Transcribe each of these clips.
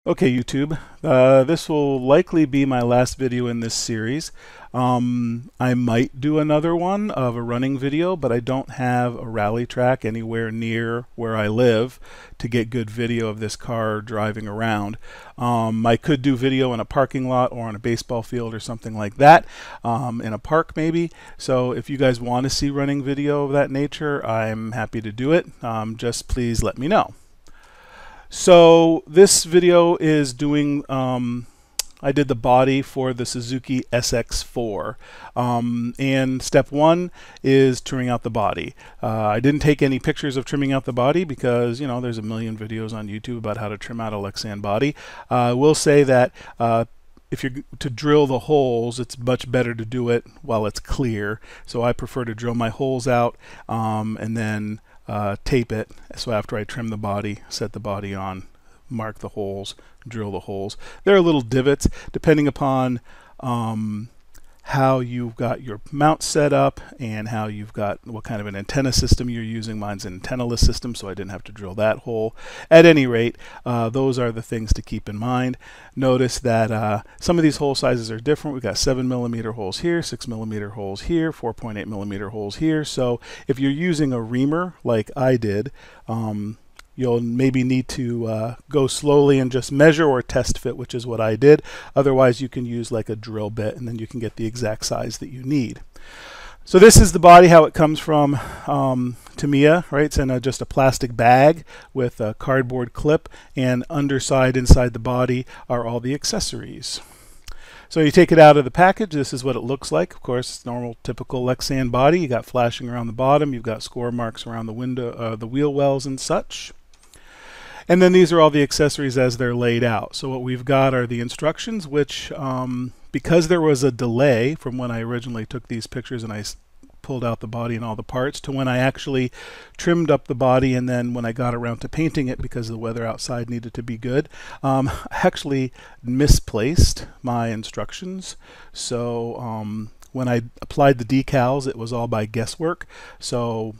Okay, YouTube, this will likely be my last video in this series. I might do another one of a running video, but I don't have a rally track anywhere near where I live to get good video of this car driving around. I could do video in a parking lot or on a baseball field or something like that, in a park maybe. So if you guys want to see running video of that nature, I'm happy to do it. Just please let me know. So this video is doing, I did the body for the Suzuki SX4, and step one is trimming out the body. I didn't take any pictures of trimming out the body because, you know, there's a million videos on YouTube about how to trim out a Lexan body. I will say that if you're to drill the holes, it's much better to do it while it's clear. So I prefer to drill my holes out and then tape it. So after I trim the body, set the body on, mark the holes, drill the holes. There are little divots depending upon how you've got your mount set up and how you've got what kind of an antenna system you're using. Mine's an antenna-less system, so I didn't have to drill that hole. At any rate, those are the things to keep in mind. Notice that some of these hole sizes are different. We've got 7mm holes here, 6mm holes here, 4.8mm holes here. So if you're using a reamer like I did, you'll maybe need to go slowly and just measure or test fit, which is what I did. Otherwise, you can use like a drill bit, and then you can get the exact size that you need. So this is the body, how it comes from Tamiya, right? It's in just a plastic bag with a cardboard clip, and underside inside the body are all the accessories. So you take it out of the package, this is what it looks like. Of course, it's normal, typical Lexan body. You got flashing around the bottom, you've got score marks around the window, the wheel wells and such. And then these are all the accessories as they're laid out. So what we've got are the instructions, which because there was a delay from when I originally took these pictures and I pulled out the body and all the parts to when I actually trimmed up the body, and then when I got around to painting it because the weather outside needed to be good, I actually misplaced my instructions. So when I applied the decals, it was all by guesswork. So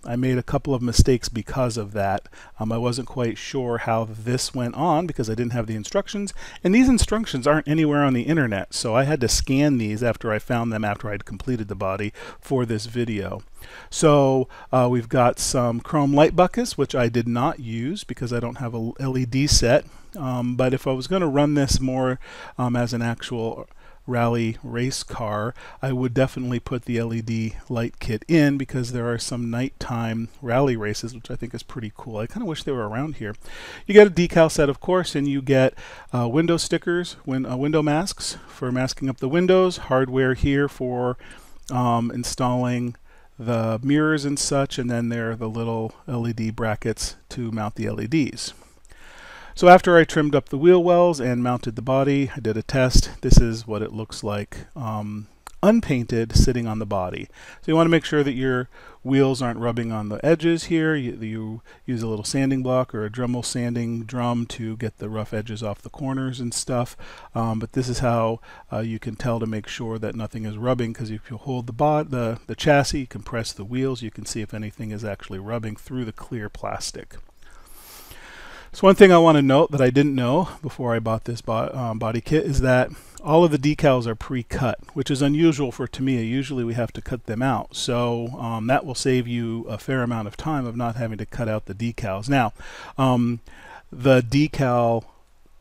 I made a couple of mistakes because of that. I wasn't quite sure how this went on because I didn't have the instructions, and these instructions aren't anywhere on the internet. So I had to scan these after I found them after I'd completed the body for this video. So we've got some chrome light buckets, which I did not use because I don't have a LED set. But if I was going to run this more as an actual rally race car, I would definitely put the LED light kit in because there are some nighttime rally races, which I think is pretty cool. I kind of wish they were around here. You get a decal set, of course, and you get window stickers, window masks for masking up the windows, hardware here for installing the mirrors and such, and then there are the little LED brackets to mount the LEDs. So after I trimmed up the wheel wells and mounted the body, I did a test. This is what it looks like unpainted sitting on the body. So you want to make sure that your wheels aren't rubbing on the edges here. You use a little sanding block or a Dremel sanding drum to get the rough edges off the corners and stuff. But this is how you can tell to make sure that nothing is rubbing, because if you hold the chassis, you can press the wheels, you can see if anything is actually rubbing through the clear plastic. So one thing I want to note that I didn't know before I bought this body kit is that all of the decals are pre-cut, which is unusual for Tamiya. Usually we have to cut them out. So that will save you a fair amount of time of not having to cut out the decals. Now, the decal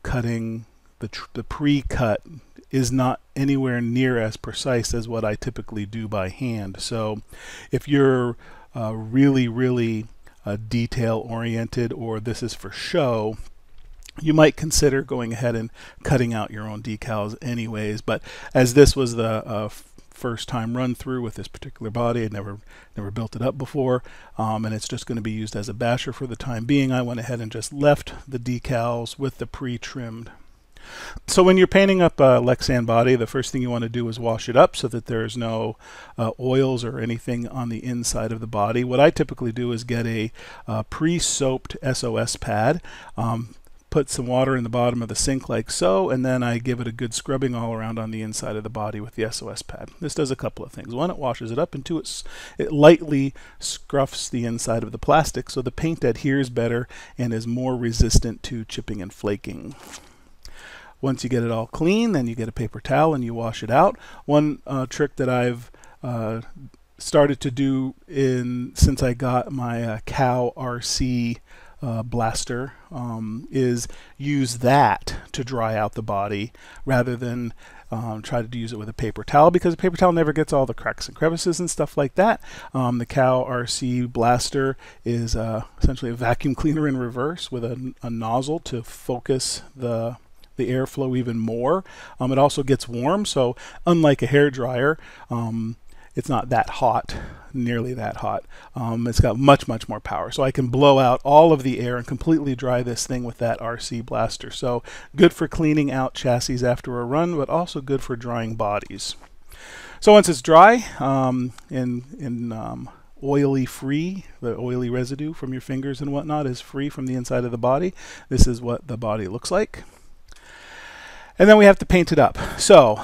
cutting, the pre-cut, is not anywhere near as precise as what I typically do by hand. So if you're really detail oriented, or this is for show, you might consider going ahead and cutting out your own decals anyways. But as this was the first time run through with this particular body, I'd never built it up before, and it's just going to be used as a basher for the time being, I went ahead and just left the decals with the pre-trimmed. So when you're painting up a Lexan body, the first thing you want to do is wash it up so that there's no oils or anything on the inside of the body. What I typically do is get a pre-soaped SOS pad, put some water in the bottom of the sink like so, and then I give it a good scrubbing all around on the inside of the body with the SOS pad. This does a couple of things. One, it washes it up, and two, it lightly scruffs the inside of the plastic so the paint adheres better and is more resistant to chipping and flaking. Once you get it all clean, then you get a paper towel and you wash it out. One trick that I've started to do since I got my Cow RC blaster is use that to dry out the body rather than try to use it with a paper towel, because a paper towel never gets all the cracks and crevices and stuff like that. The Cow RC blaster is essentially a vacuum cleaner in reverse with a nozzle to focus the airflow even more. It also gets warm, so unlike a hair dryer, it's not that hot, nearly that hot. It's got much more power, so I can blow out all of the air and completely dry this thing with that RC blaster. So good for cleaning out chassis after a run, but also good for drying bodies. So once it's dry and oily free, the oily residue from your fingers and whatnot is free from the inside of the body, this is what the body looks like. And then we have to paint it up. So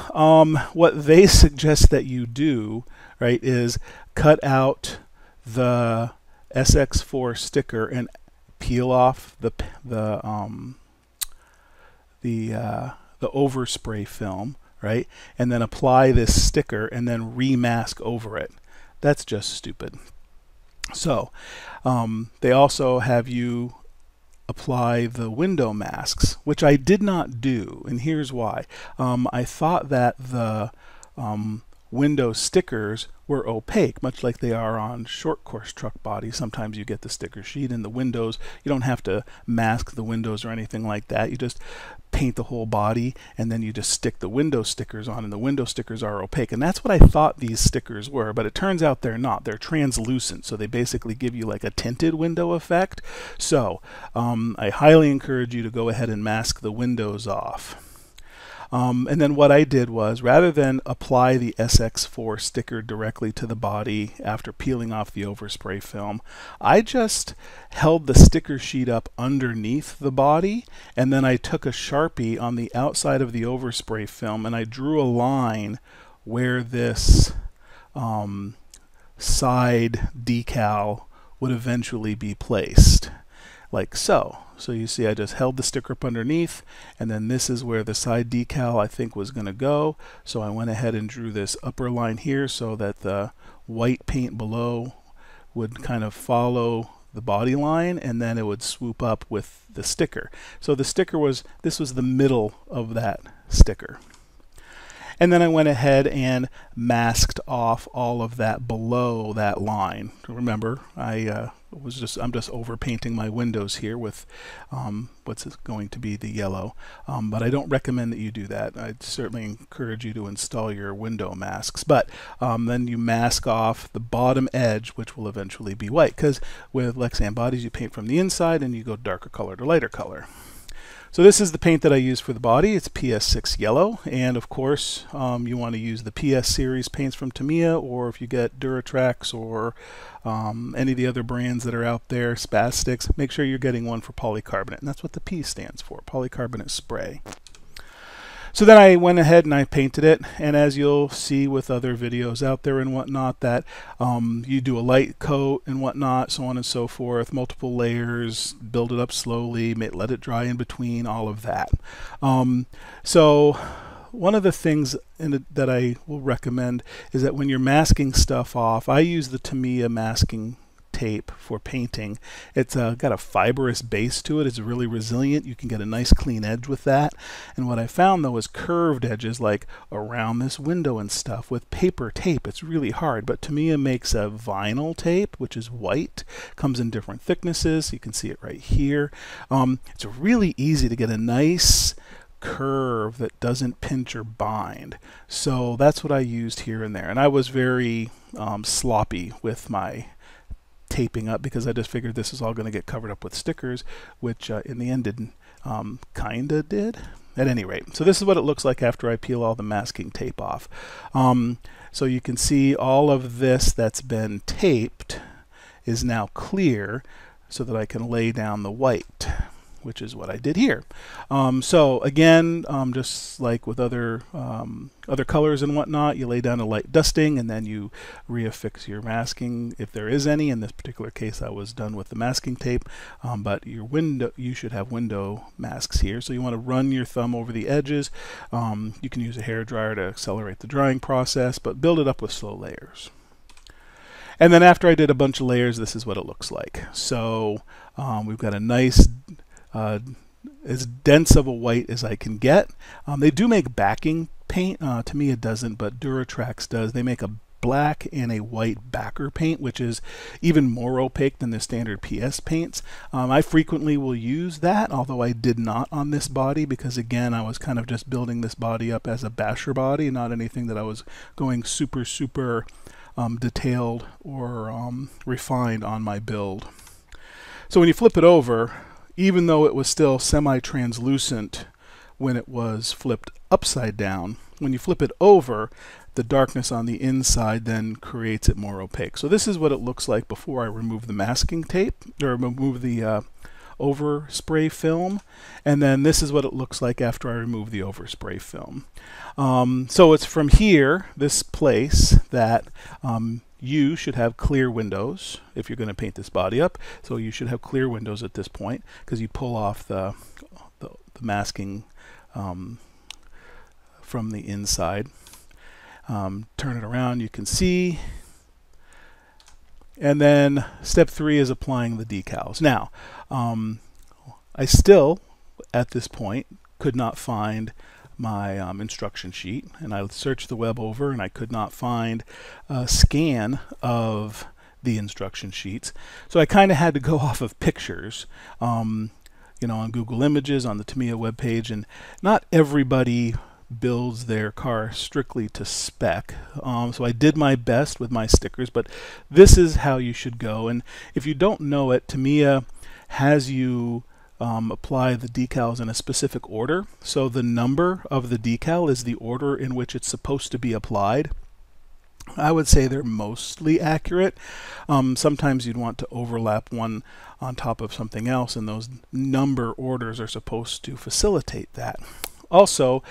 what they suggest that you do, right, is cut out the SX4 sticker and peel off the overspray film, right, and then apply this sticker and then remask over it. That's just stupid. So they also have you apply the window masks, which I did not do, and here's why. I thought that the window stickers were opaque, much like they are on short course truck bodies. Sometimes you get the sticker sheet in the windows. You don't have to mask the windows or anything like that. You just paint the whole body and then you just stick the window stickers on, and the window stickers are opaque. And that's what I thought these stickers were, but it turns out they're not. They're translucent, so they basically give you like a tinted window effect. So I highly encourage you to go ahead and mask the windows off. And then what I did was, rather than apply the SX4 sticker directly to the body after peeling off the overspray film, I just held the sticker sheet up underneath the body, and then I took a Sharpie on the outside of the overspray film and I drew a line where this side decal would eventually be placed, like so. So you see I just held the sticker up underneath, and then this is where the side decal I think was going to go. So I went ahead and drew this upper line here so that the white paint below would kind of follow the body line, and then it would swoop up with the sticker. So the sticker was, this was the middle of that sticker. And then I went ahead and masked off all of that below that line. Remember, I'm just overpainting my windows here with what's going to be the yellow. But I don't recommend that you do that. I'd certainly encourage you to install your window masks. But then you mask off the bottom edge, which will eventually be white. Because with Lexan bodies, you paint from the inside and you go darker color to lighter color. So this is the paint that I use for the body. It's PS6 yellow, and of course you want to use the PS series paints from Tamiya, or if you get Duratrax or any of the other brands that are out there, Spastics, make sure you're getting one for polycarbonate, and that's what the P stands for, polycarbonate spray. So then I went ahead and I painted it, and as you'll see with other videos out there and whatnot, that you do a light coat and whatnot, so on and so forth, multiple layers, build it up slowly, let it dry in between, all of that. So one of the things that I will recommend is that when you're masking stuff off, I use the Tamiya masking tape for painting. It's got a fibrous base to it. It's really resilient. You can get a nice clean edge with that. And what I found though is curved edges like around this window and stuff with paper tape. It's really hard, but Tamiya makes a vinyl tape which is white, comes in different thicknesses. You can see it right here. It's really easy to get a nice curve that doesn't pinch or bind. So that's what I used here and there. And I was very sloppy with my taping up because I just figured this is all going to get covered up with stickers, which in the end didn't, kinda did. At any rate, so this is what it looks like after I peel all the masking tape off. So you can see all of this that's been taped is now clear so that I can lay down the white. which is what I did here. So again, just like with other colors and whatnot, you lay down a light dusting and then you reaffix your masking if there is any. In this particular case, I was done with the masking tape, but you should have window masks here. So you want to run your thumb over the edges. You can use a hair dryer to accelerate the drying process, but build it up with slow layers. And then after I did a bunch of layers, this is what it looks like. So we've got a nice, as dense of a white as I can get. They do make backing paint. Tamiya doesn't, but Duratrax does. They make a black and a white backer paint, which is even more opaque than the standard PS paints. I frequently will use that, although I did not on this body, because again, I was kind of just building this body up as a basher body, not anything that I was going super detailed or refined on my build. So when you flip it over, even though it was still semi-translucent when it was flipped upside down, when you flip it over, the darkness on the inside then creates it more opaque. So this is what it looks like before I remove the masking tape, or remove the overspray film, and then this is what it looks like after I remove the overspray film. So it's from here, this place, that you should have clear windows if you're going to paint this body up. So you should have clear windows at this point, because you pull off the masking from the inside. Turn it around, you can see. And then step 3 is applying the decals. Now, I still, at this point, could not find my instruction sheet, and I searched the web over and I could not find a scan of the instruction sheets. So I kind of had to go off of pictures, you know, on Google Images, on the Tamiya webpage, and not everybody builds their car strictly to spec. So I did my best with my stickers, but this is how you should go. And if you don't know it, Tamiya has you apply the decals in a specific order. So the number of the decal is the order in which it's supposed to be applied. I would say they're mostly accurate. Sometimes you'd want to overlap one on top of something else, and those number orders are supposed to facilitate that. Also,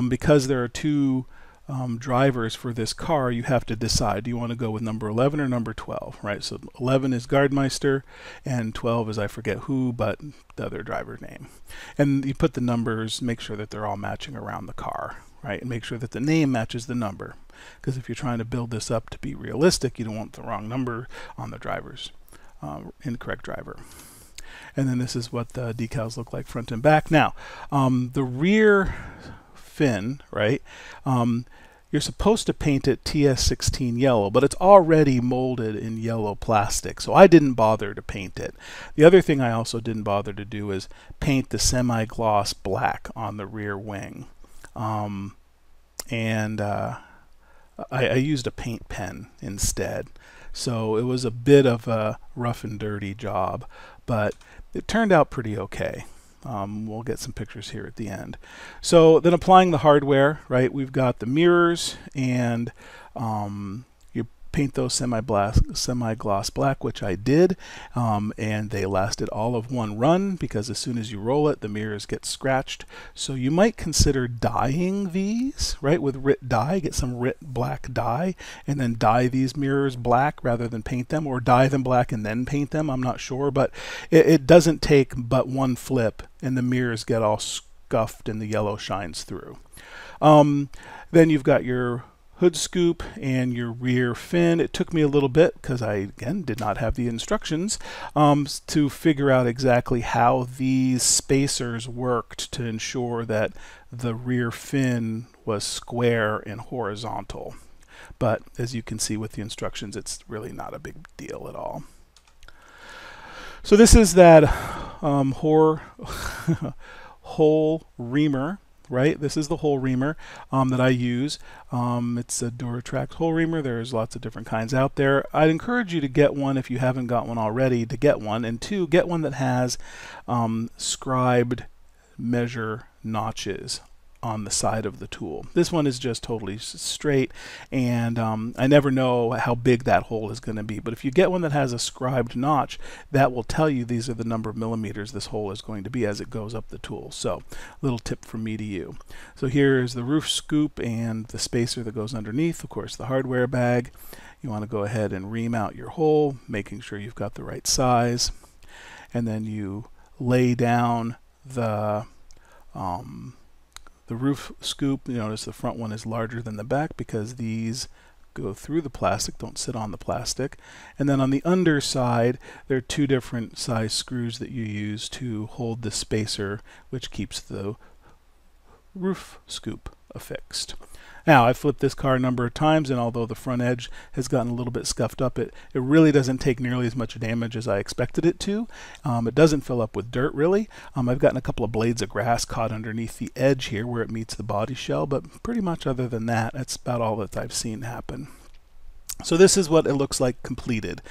because there are two drivers for this car, you have to decide, do you want to go with number 11 or number 12, right? So 11 is Gardmeister and 12 is I forget who, but the other driver's name. And you put the numbers, make sure that they're all matching around the car, right? And make sure that the name matches the number, because if you're trying to build this up to be realistic, you don't want the wrong number on the driver's incorrect driver. And then this is what the decals look like front and back. Now, the rear fin, right? You're supposed to paint it TS16 yellow, but it's already molded in yellow plastic, so I didn't bother to paint it. The other thing I also didn't bother to do is paint the semi-gloss black on the rear wing. I used a paint pen instead. So it was a bit of a rough and dirty job, but it turned out pretty okay. We'll get some pictures here at the end. So then applying the hardware, right, we've got the mirrors, and you paint those semi-gloss black, which I did, and they lasted all of one run, because as soon as you roll it, the mirrors get scratched. So you might consider dyeing these, right, with RIT dye. Get some RIT black dye and then dye these mirrors black rather than paint them, or dye them black and then paint them. I'm not sure, but it doesn't take but one flip and the mirrors get all scuffed and the yellow shines through. Then you've got your hood scoop and your rear fin. It took me a little bit, because I, again, did not have the instructions, to figure out exactly how these spacers worked to ensure that the rear fin was square and horizontal. But as you can see with the instructions, it's really not a big deal at all. So this is that hole reamer, right? This is the hole reamer that I use. It's a Duratrax hole reamer. There's lots of different kinds out there. I'd encourage you to get one if you haven't got one already, to get one, and two, get one that has scribed measure notches on the side of the tool. This one is just totally straight, and I never know how big that hole is going to be. But if you get one that has a scribed notch, that will tell you these are the number of millimeters this hole is going to be as it goes up the tool. So, little tip from me to you. So here is the roof scoop and the spacer that goes underneath, of course the hardware bag. You want to go ahead and remount your hole, making sure you've got the right size, and then you lay down the roof scoop. You notice the front one is larger than the back because these go through the plastic, don't sit on the plastic. And then on the underside, there are two different size screws that you use to hold the spacer, which keeps the roof scoop affixed. Now, I've flipped this car a number of times, and although the front edge has gotten a little bit scuffed up, it really doesn't take nearly as much damage as I expected it to. It doesn't fill up with dirt, really. I've gotten a couple of blades of grass caught underneath the edge here where it meets the body shell, but pretty much other than that, that's about all that I've seen happen. So this is what it looks like completed.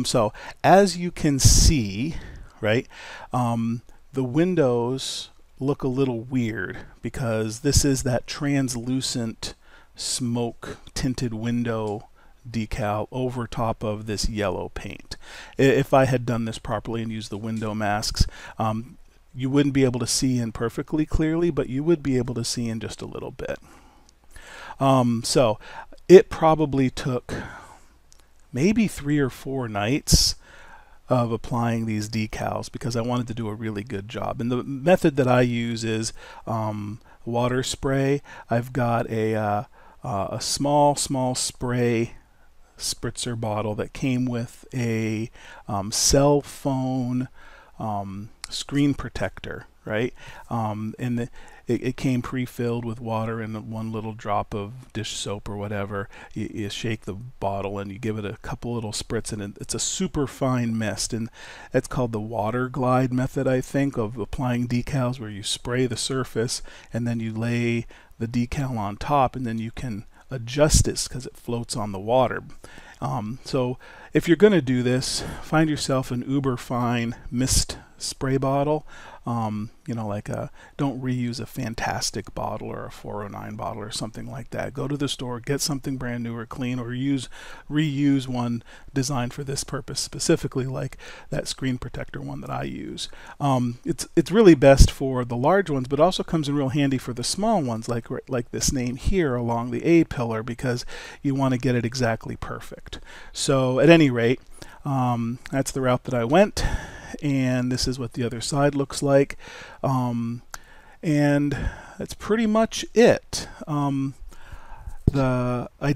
So as you can see, right, the windows look a little weird because this is that translucent smoke tinted window decal over top of this yellow paint. If I had done this properly and used the window masks, you wouldn't be able to see in perfectly clearly, but you would be able to see in just a little bit. So it probably took maybe 3 or 4 nights of applying these decals because I wanted to do a really good job. And the method that I use is water spray. I've got a small spray spritzer bottle that came with a cell phone screen protector, right? And it came pre-filled with water and one little drop of dish soap or whatever. You shake the bottle and you give it a couple little spritz, and it's a super fine mist, and that's called the water glide method, I think, of applying decals, where you spray the surface and then you lay the decal on top, and then you can adjust this because it floats on the water. So if you're going to do this, find yourself an uber fine mist spray bottle. You know, like don't reuse a Fantastic bottle or a 409 bottle or something like that. Go to the store, get something brand new or clean, or reuse one designed for this purpose specifically, like that screen protector one that I use. It's really best for the large ones, but also comes in real handy for the small ones, like this name here along the A pillar, because you want to get it exactly perfect. So at any rate, that's the route that I went, and this is what the other side looks like, and that's pretty much it. I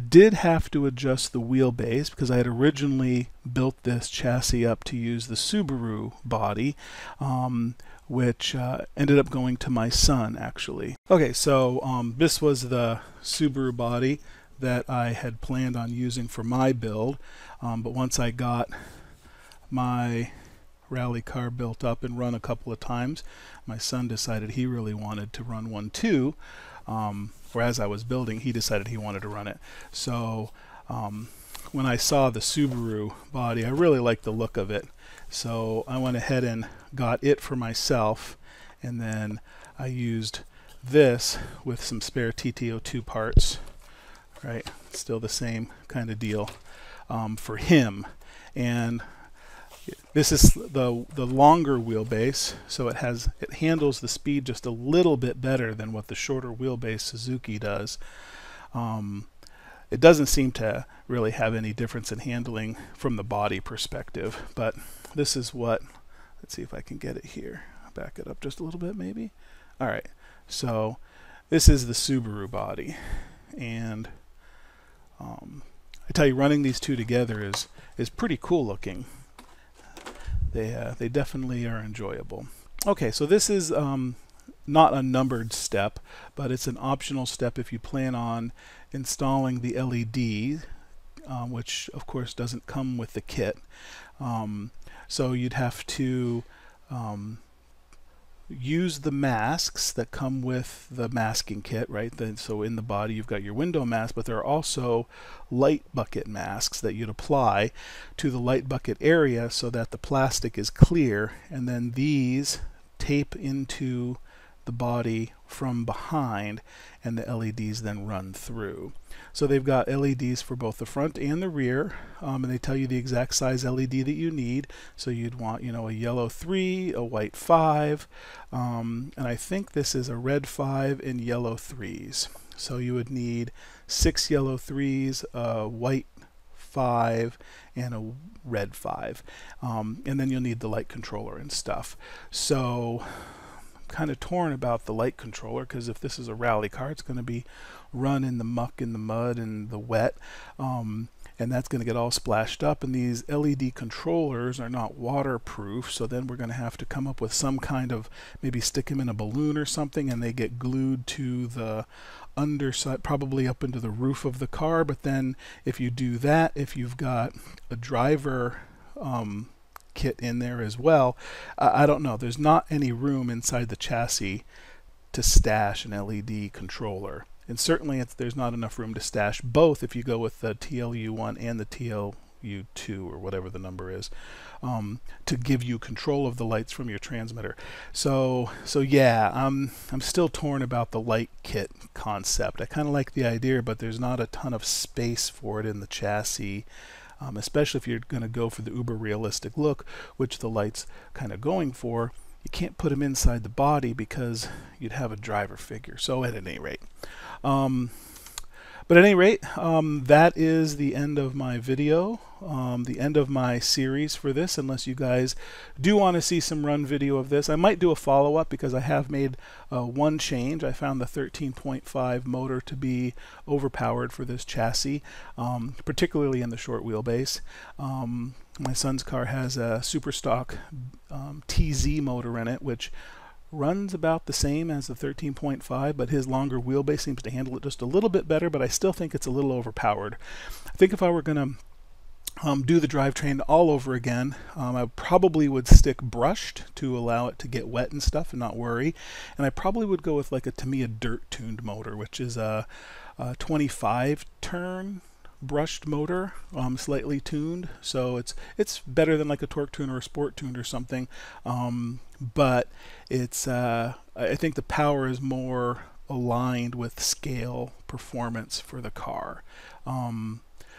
did have to adjust the wheelbase because I had originally built this chassis up to use the Subaru body, which ended up going to my son, actually. Okay, so this was the Subaru body that I had planned on using for my build, but once I got my rally car built up and run a couple of times, my son decided he really wanted to run one too, or as I was building, he decided he wanted to run it. So when I saw the Subaru body, I really liked the look of it, so I went ahead and got it for myself, and then I used this with some spare TT-02 parts, right, still the same kind of deal, for him. And this is the longer wheelbase, so it handles the speed just a little bit better than what the shorter wheelbase Suzuki does. It doesn't seem to really have any difference in handling from the body perspective, but this is what, let's see if I can get it here. Back it up just a little bit maybe. Alright, so this is the Subaru body, and I tell you, running these two together is pretty cool looking. They definitely are enjoyable. Okay, so this is not a numbered step, but it's an optional step if you plan on installing the LED, which of course doesn't come with the kit. So you'd have to use the masks that come with the masking kit, right? So in the body you've got your window mask, but there are also light bucket masks that you'd apply to the light bucket area so that the plastic is clear, and then these tape into the body from behind, and the LEDs then run through. So they've got LEDs for both the front and the rear, and they tell you the exact size LED that you need. So you'd want, you know, a yellow 3, a white 5, and I think this is a red 5 and yellow 3s. So you would need 6 yellow 3s, a white 5, and a red 5, and then you'll need the light controller and stuff. So kind of torn about the light controller, because if this is a rally car, it's going to be run in the muck and the mud and the wet, and that's going to get all splashed up, and these LED controllers are not waterproof, so then we're going to have to come up with some kind of, maybe stick them in a balloon or something, and they get glued to the underside, probably up into the roof of the car. But then if you do that, if you've got a driver kit in there as well, I don't know, there's not any room inside the chassis to stash an LED controller, and certainly there's not enough room to stash both if you go with the TLU1 and the TLU2 or whatever the number is, to give you control of the lights from your transmitter. So yeah, I'm still torn about the light kit concept. I kind of like the idea, but there's not a ton of space for it in the chassis. Especially if you're going to go for the uber realistic look, which the light's kind of going for. You can't put them inside the body because you'd have a driver figure. So at any rate, that is the end of my video, the end of my series for this, unless you guys do want to see some run video of this. I might do a follow-up because I have made one change. I found the 13.5 motor to be overpowered for this chassis, particularly in the short wheelbase. My son's car has a super stock TZ motor in it, which runs about the same as the 13.5, but his longer wheelbase seems to handle it just a little bit better, but I still think it's a little overpowered. I think if I were going to do the drivetrain all over again, I probably would stick brushed to allow it to get wet and stuff and not worry, and I probably would go with like a Tamiya dirt tuned motor, which is a 25 turn brushed motor, slightly tuned, so it's better than like a torque tune or a sport tuned or something, but it's I think the power is more aligned with scale performance for the car.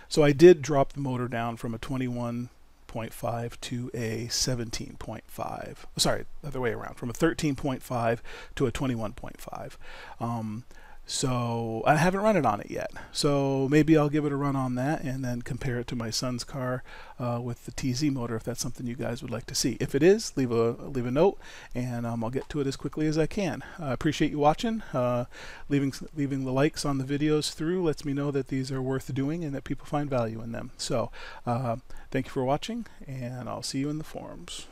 So I did drop the motor down from a 21.5 to a 17.5. Sorry, the other way around, from a 13.5 to a 21.5. So I haven't run it on it yet, so maybe I'll give it a run on that and then compare it to my son's car with the TZ motor, if that's something you guys would like to see. If it is, leave a note, and I'll get to it as quickly as I can. I appreciate you watching. Leaving the likes on the videos through lets me know that these are worth doing and that people find value in them. So thank you for watching, and I'll see you in the forums.